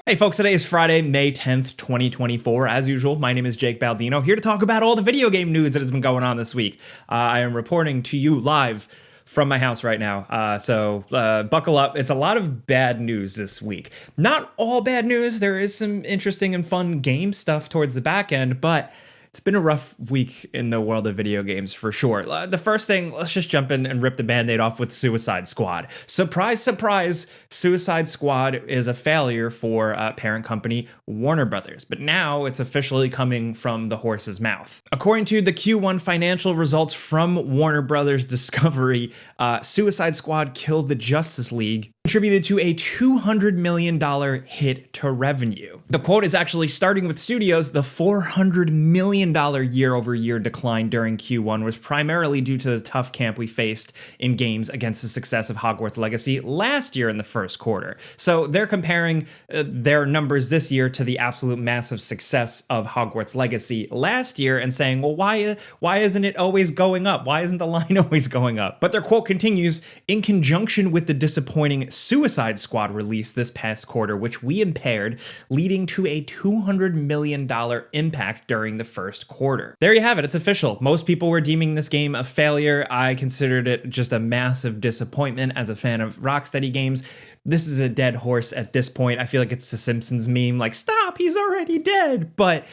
Hey folks, today is Friday, May 10th, 2024. As usual, my name is Jake Baldino, here to talk about all the video game news that has been going on this week. I am reporting to you live from my house right now, so buckle up. It's a lot of bad news this week. Not all bad news, there is some interesting and fun game stuff towards the back end, but it's been a rough week in the world of video games for sure. The first thing, let's just jump in and rip the band-aid off with Suicide Squad. Surprise, surprise, Suicide Squad is a failure for parent company Warner Brothers, but now it's officially coming from the horse's mouth. According to the Q1 financial results from Warner Brothers Discovery, Suicide Squad killed the Justice League, contributed to a $200 million hit to revenue. The quote is actually starting with studios. The $400 million year-over-year decline during Q1 was primarily due to the tough camp we faced in games against the success of Hogwarts Legacy last year in the first quarter. So they're comparing their numbers this year to the absolute massive success of Hogwarts Legacy last year and saying, well, why isn't it always going up? Why isn't the line always going up? But their quote continues, in conjunction with the disappointing Suicide Squad release this past quarter, which we impaired, leading to a $200 million impact during the first quarter. There you have it. It's official. Most people were deeming this game a failure. I considered it just a massive disappointment as a fan of Rocksteady games. This is a dead horse at this point. I feel like it's the Simpsons meme, like, stop, he's already dead. But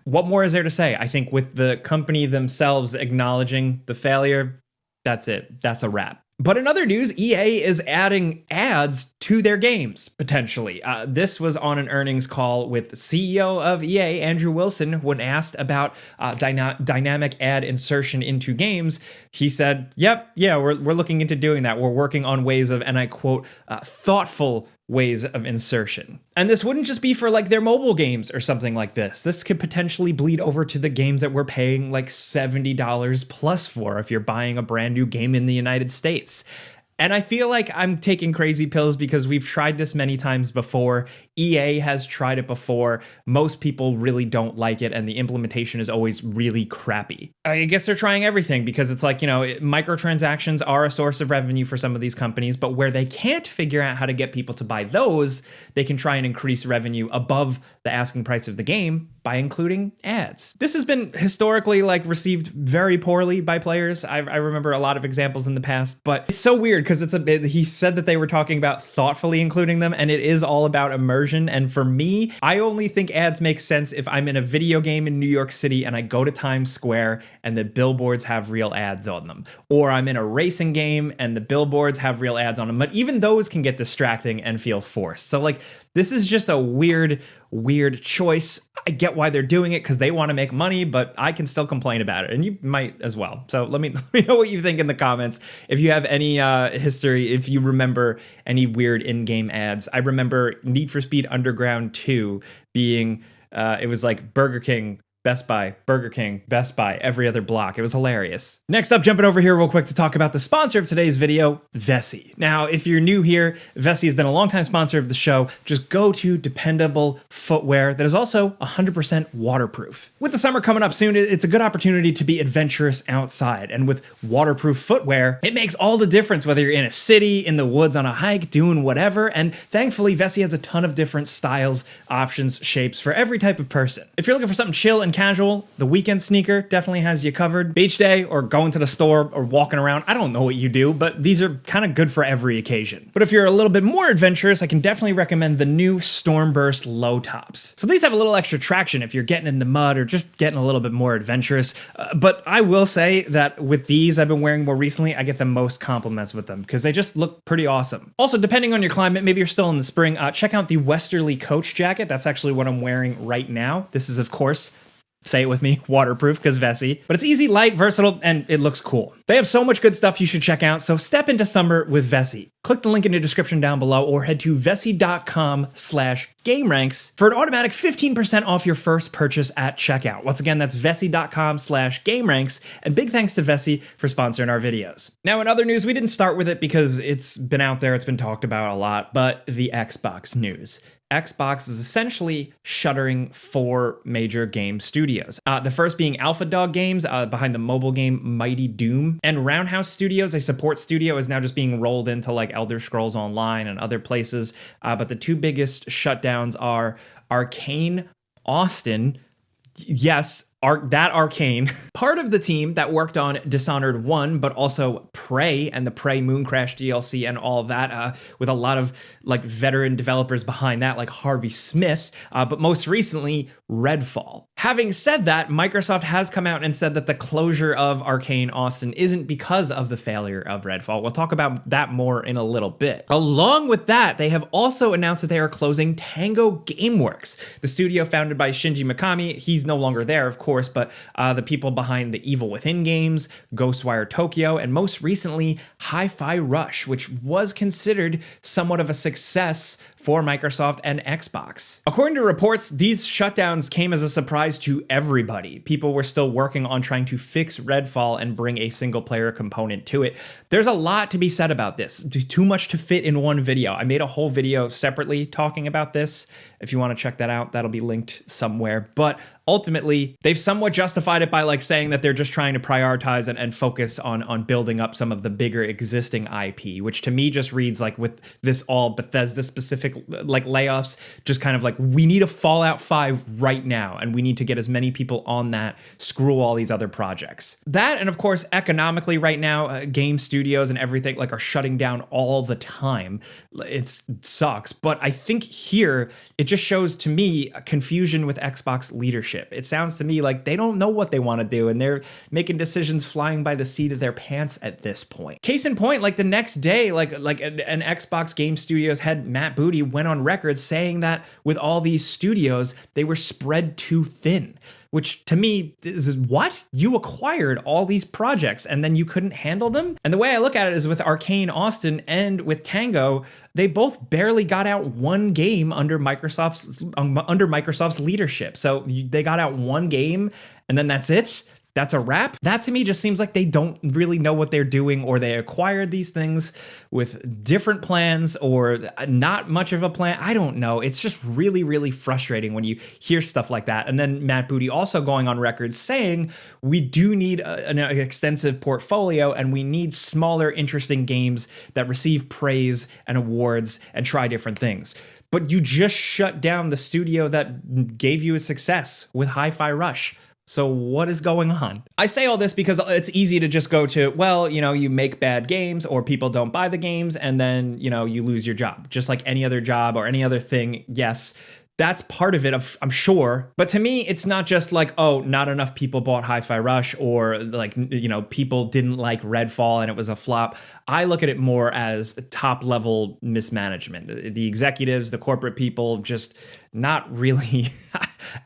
what more is there to say? I think with the company themselves acknowledging the failure, that's it. That's a wrap. But in other news, EA is adding ads to their games, potentially. This was on an earnings call with the CEO of EA, Andrew Wilson, when asked about dynamic ad insertion into games. He said, we're looking into doing that. We're working on ways of, and I quote, thoughtful ways of insertion. And this wouldn't just be for like their mobile games or something like this. This could potentially bleed over to the games that we're paying like $70 plus for if you're buying a brand new game in the United States. And I feel like I'm taking crazy pills because we've tried this many times before. EA has tried it before. Most people really don't like it, and the implementation is always really crappy. I guess they're trying everything because it's like, microtransactions are a source of revenue for some of these companies, but where they can't figure out how to get people to buy those, they can try and increase revenue above the asking price of the game by including ads. This has been historically received very poorly by players. I remember a lot of examples in the past, but it's so weird because he said that they were talking about thoughtfully including them, and it is all about immersion. And for me, I only think ads make sense if I'm in a video game in New York City and I go to Times Square and the billboards have real ads on them. Or I'm in a racing game and the billboards have real ads on them. But even those can get distracting and feel forced. So this is just a weird choice. I get why they're doing it because they want to make money, but I can still complain about it, and you might as well. So let me know what you think in the comments. If you have any history, if you remember any weird in-game ads. I remember Need for Speed Underground 2 being, it was like Burger King, Best Buy, Burger King, Best Buy, every other block. It was hilarious. Next up, jumping over here real quick to talk about the sponsor of today's video, Vessi. Now, if you're new here, Vessi has been a longtime sponsor of the show. Just go to dependable footwear that is also 100% waterproof. With the summer coming up soon, it's a good opportunity to be adventurous outside. And with waterproof footwear, it makes all the difference whether you're in a city, in the woods, on a hike, doing whatever. And thankfully, Vessi has a ton of different styles, options, shapes for every type of person. If you're looking for something chill and casual, the weekend sneaker definitely has you covered. Beach day or going to the store or walking around, I don't know what you do, but these are kind of good for every occasion. But if you're a little bit more adventurous, I can definitely recommend the new Stormburst low tops. So these have a little extra traction if you're getting into mud or just getting a little bit more adventurous. But I will say that with these I've been wearing more recently, I get the most compliments with them because they just look pretty awesome. Also, depending on your climate, maybe you're still in the spring, check out the Westerly Coach jacket. That's actually what I'm wearing right now. This is, of course, say it with me, waterproof, because Vessi. But it's easy, light, versatile, and it looks cool. They have so much good stuff you should check out, so step into summer with Vessi. Click the link in the description down below or head to vessi.com/gameranx for an automatic 15% off your first purchase at checkout. Once again, that's vessi.com/gameranx, and big thanks to Vessi for sponsoring our videos. Now, in other news, we didn't start with it because it's been out there, it's been talked about a lot, but the Xbox news. Xbox is essentially shuttering 4 major game studios. The first being Alpha Dog Games, behind the mobile game Mighty Doom, and Roundhouse Studios, a support studio, is now just being rolled into like Elder Scrolls Online and other places. But the 2 biggest shutdowns are Arcane Austin. Yes, that Arcane, part of the team that worked on Dishonored 1, but also Prey and the Prey Mooncrash DLC and all that, with a lot of like veteran developers behind that, like Harvey Smith, but most recently, Redfall. Having said that, Microsoft has come out and said that the closure of Arcane Austin isn't because of the failure of Redfall. We'll talk about that more in a little bit. Along with that, they have also announced that they are closing Tango Gameworks, the studio founded by Shinji Mikami. He's no longer there, of course, but the people behind the Evil Within games, Ghostwire Tokyo, and most recently, HiFi Rush, which was considered somewhat of a success for Microsoft and Xbox. According to reports, these shutdowns came as a surprise to everybody. People were still working on trying to fix Redfall and bring a single-player component to it. There's a lot to be said about this. Too much to fit in one video. I made a whole video separately talking about this. If you want to check that out, that'll be linked somewhere. But ultimately, they've somewhat justified it by like saying that they're just trying to prioritize and focus on building up some of the bigger existing IP, which to me just reads like with this all Bethesda specific like layoffs, just kind of like, we need a Fallout 5 right now, and we need to get as many people on that, screw all these other projects. That, and of course, economically right now, game studios and everything like are shutting down all the time. It sucks, but I think here, it just shows to me a confusion with Xbox leadership. It sounds to me like they don't know what they want to do, and they're making decisions flying by the seat of their pants at this point. Case in point, like the next day, like an Xbox Game Studios head, Matt Booty, went on record saying that with all these studios, they were spread too thin. Which to me is what? You acquired all these projects and then you couldn't handle them? And the way I look at it is with Arcane Austin and with Tango, they both barely got out one game under Microsoft's leadership. So they got out one game and then that's it. That's a wrap. That to me just seems like they don't really know what they're doing, or they acquired these things with different plans or not much of a plan. I don't know. It's just really, really frustrating when you hear stuff like that. And then Matt Booty also going on record saying we do need an extensive portfolio and we need smaller, interesting games that receive praise and awards and try different things. But you just shut down the studio that gave you a success with HiFi Rush. So what is going on? I say all this because it's easy to just go to, well, you make bad games or people don't buy the games and then, you lose your job. Just like any other job or any other thing. Yes, that's part of it, I'm sure. But to me, it's not just like, oh, not enough people bought HiFi Rush or like, people didn't like Redfall and it was a flop. I look at it more as top level mismanagement. The executives, the corporate people, just not really.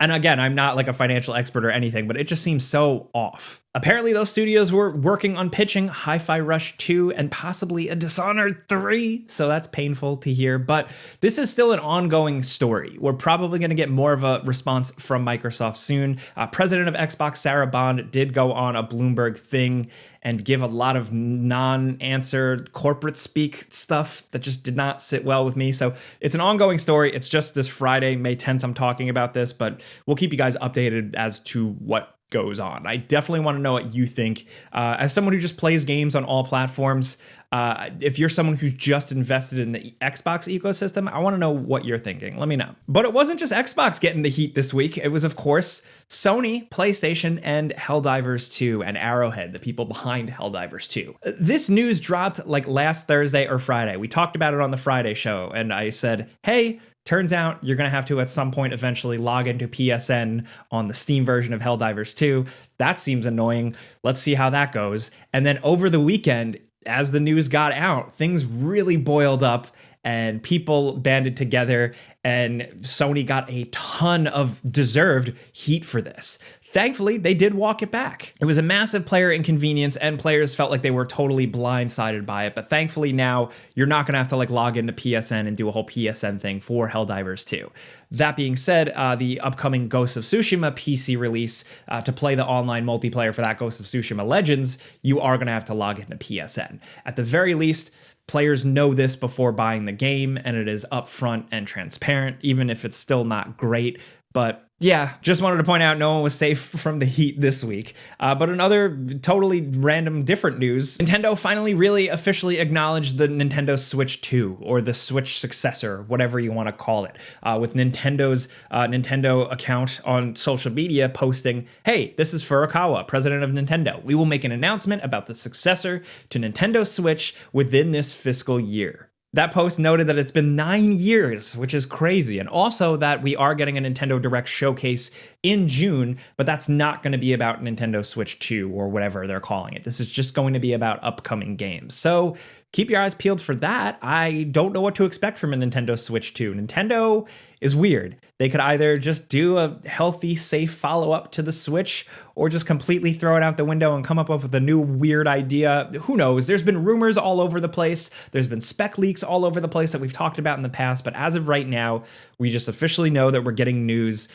And again, I'm not like a financial expert or anything, but it just seems so off. Apparently, those studios were working on pitching HiFi Rush 2 and possibly a Dishonored 3, so that's painful to hear. But this is still an ongoing story. We're probably going to get more of a response from Microsoft soon. President of Xbox, Sarah Bond, did go on a Bloomberg thing and give a lot of non-answer corporate speak stuff that just did not sit well with me. So it's an ongoing story. It's just this Friday, May 10th, I'm talking about this, but we'll keep you guys updated as to what goes on. I definitely want to know what you think. As someone who just plays games on all platforms, if you're someone who's just invested in the Xbox ecosystem, I want to know what you're thinking. Let me know. But it wasn't just Xbox getting the heat this week. It was, of course, Sony, PlayStation, and Helldivers 2 and Arrowhead, the people behind Helldivers 2. This news dropped like last Thursday or Friday. We talked about it on the Friday show, and I said, hey, turns out you're going to have to at some point eventually log into PSN on the Steam version of Helldivers 2. That seems annoying. Let's see how that goes. And then over the weekend, as the news got out, things really boiled up and people banded together and Sony got a ton of deserved heat for this. Thankfully, they did walk it back. It was a massive player inconvenience and players felt like they were totally blindsided by it. But thankfully now you're not going to have to like log into PSN and do a whole PSN thing for Helldivers 2. That being said, the upcoming Ghost of Tsushima PC release, to play the online multiplayer for that Ghost of Tsushima Legends, you are going to have to log into PSN. At the very least, Players know this before buying the game, and it is upfront and transparent, even if it's still not great. But yeah, just wanted to point out no one was safe from the heat this week. But in other totally random different news, Nintendo finally really officially acknowledged the Nintendo Switch 2, or the Switch successor, whatever you want to call it, with Nintendo's Nintendo account on social media posting, "Hey, this is Furukawa, president of Nintendo. We will make an announcement about the successor to Nintendo Switch within this fiscal year." That post noted that it's been 9 years, which is crazy, and also that we are getting a Nintendo Direct showcase in June, but that's not going to be about Nintendo Switch 2 or whatever they're calling it. This is just going to be about upcoming games. So keep your eyes peeled for that. I don't know what to expect from a Nintendo Switch 2. Nintendo is weird. They could either just do a healthy, safe follow-up to the Switch, or just completely throw it out the window and come up with a new weird idea. Who knows? There's been rumors all over the place. There's been spec leaks all over the place that we've talked about in the past. But as of right now, we just officially know that we're getting news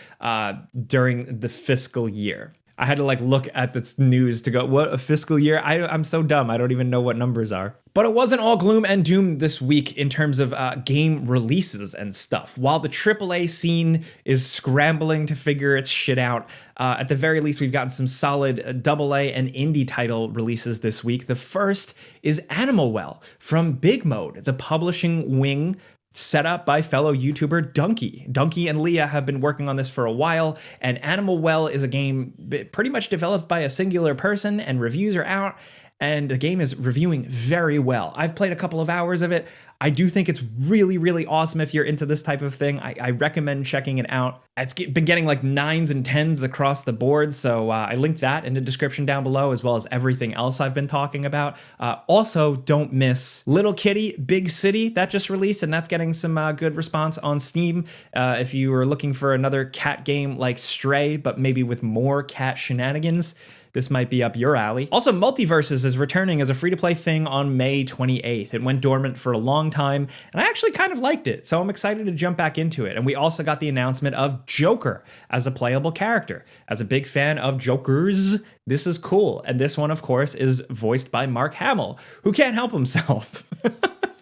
during the fiscal year. I had to look at this news to go, what, a fiscal year? I'm so dumb. I don't even know what numbers are. But it wasn't all gloom and doom this week in terms of game releases and stuff. While the AAA scene is scrambling to figure its shit out, at the very least, we've gotten some solid AA and indie title releases this week. The first is Animal Well from Big Mode, the publishing wing set up by fellow YouTuber Donkey. Donkey and Leah have been working on this for a while, and Animal Well is a game pretty much developed by a singular person, and reviews are out, and the game is reviewing very well. I've played a couple of hours of it. I do think it's really, really awesome if you're into this type of thing. I recommend checking it out. It's been getting 9s and 10s across the board, so I linked that in the description down below, as well as everything else I've been talking about. Also, don't miss Little Kitty, Big City. That just released, and that's getting some good response on Steam. If you were looking for another cat game like Stray, but maybe with more cat shenanigans, this might be up your alley. Also, Multiversus is returning as a free-to-play thing on May 28th. It went dormant for a long time, and I actually kind of liked it, so I'm excited to jump back into it. And we also got the announcement of Joker as a playable character. As a big fan of Jokers, this is cool. And this one, of course, is voiced by Mark Hamill, who can't help himself.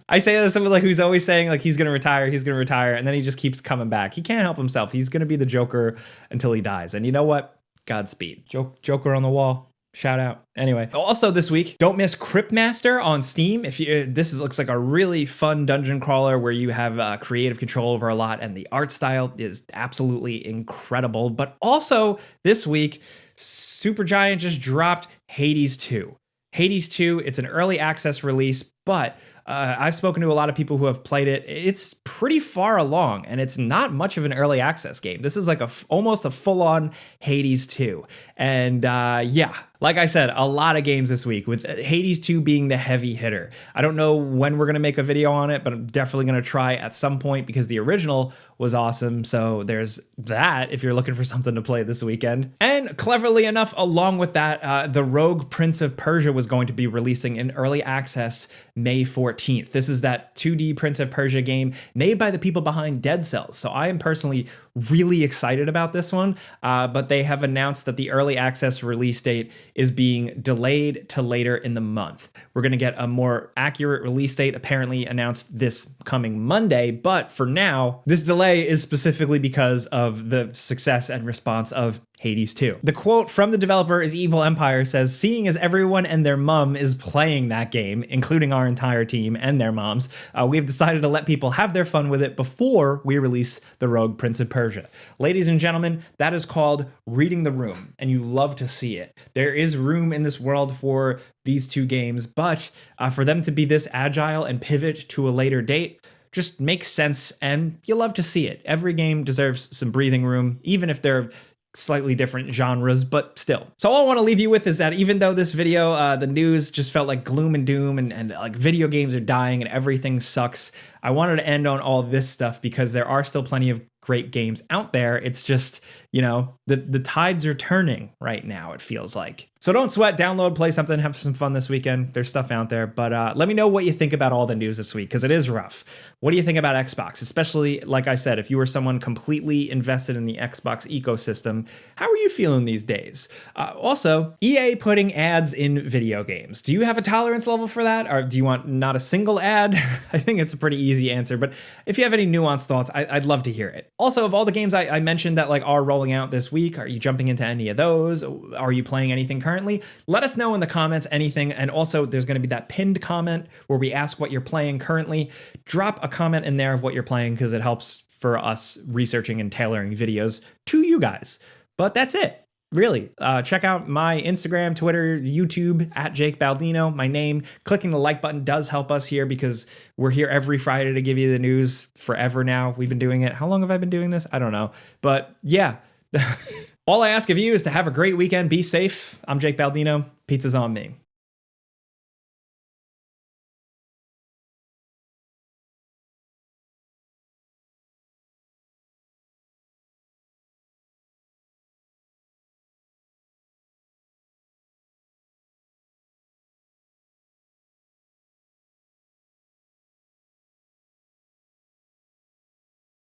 I say this with who's always saying he's gonna retire, and then he just keeps coming back. He can't help himself. He's gonna be the Joker until he dies. And you know what? Godspeed. Joker on the wall. Shout out. Anyway, also this week, don't miss Cryptmaster on Steam. Looks like a really fun dungeon crawler where you have creative control over a lot, and the art style is absolutely incredible. But also this week, Supergiant just dropped Hades 2. Hades 2, it's an early access release, but I've spoken to a lot of people who have played it. It's pretty far along, and it's not much of an early access game. This is almost a full-on Hades 2. And yeah, like I said, a lot of games this week, with Hades 2 being the heavy hitter. I don't know when we're going to make a video on it, but I'm definitely going to try at some point because the original was awesome. So there's that if you're looking for something to play this weekend. And cleverly enough, along with that, the Rogue Prince of Persia was going to be releasing in early access May 14th. This is that 2D Prince of Persia game made by the people behind Dead Cells. So I am personally really excited about this one, but they have announced that the early access release date is being delayed to later in the month. We're going to get a more accurate release date apparently announced this coming Monday, but for now, this delay is specifically because of the success and response of Hades 2. The quote from the developer is Evil Empire says, "Seeing as everyone and their mum is playing that game, including our entire team and their moms, we have decided to let people have their fun with it before we release the Rogue Prince of Persia." Ladies and gentlemen, that is called reading the room, and you love to see it. There is room in this world for these two games, but for them to be this agile and pivot to a later date just makes sense, and you love to see it. Every game deserves some breathing room, even if they're slightly different genres, but still. So all I want to leave you with is that even though this video, the news just felt like gloom and doom and like video games are dying and everything sucks, I wanted to end on all this stuff because there are still plenty of great games out there. It's just, the tides are turning right now, it feels like. So don't sweat, download, play something, have some fun this weekend. There's stuff out there, but let me know what you think about all the news this week, because it is rough. What do you think about Xbox? Especially, like I said, if you were someone completely invested in the Xbox ecosystem, how are you feeling these days? Also, EA putting ads in video games. Do you have a tolerance level for that? Or do you want not a single ad? I think it's a pretty easy answer, but if you have any nuanced thoughts, I'd love to hear it. Also, of all the games I mentioned that are rolling out this week, are you jumping into any of those? Are you playing anything currently? Let us know in the comments anything. And also, there's going to be that pinned comment where we ask what you're playing currently. Drop a comment in there of what you're playing, because it helps for us researching and tailoring videos to you guys. But that's it. Really, check out my Instagram, Twitter, YouTube at Jake Baldino, my name. Clicking the like button does help us here, because we're here every Friday to give you the news forever now. We've been doing it. How long have I been doing this? I don't know. But yeah, all I ask of you is to have a great weekend. Be safe. I'm Jake Baldino. Pizza's on me.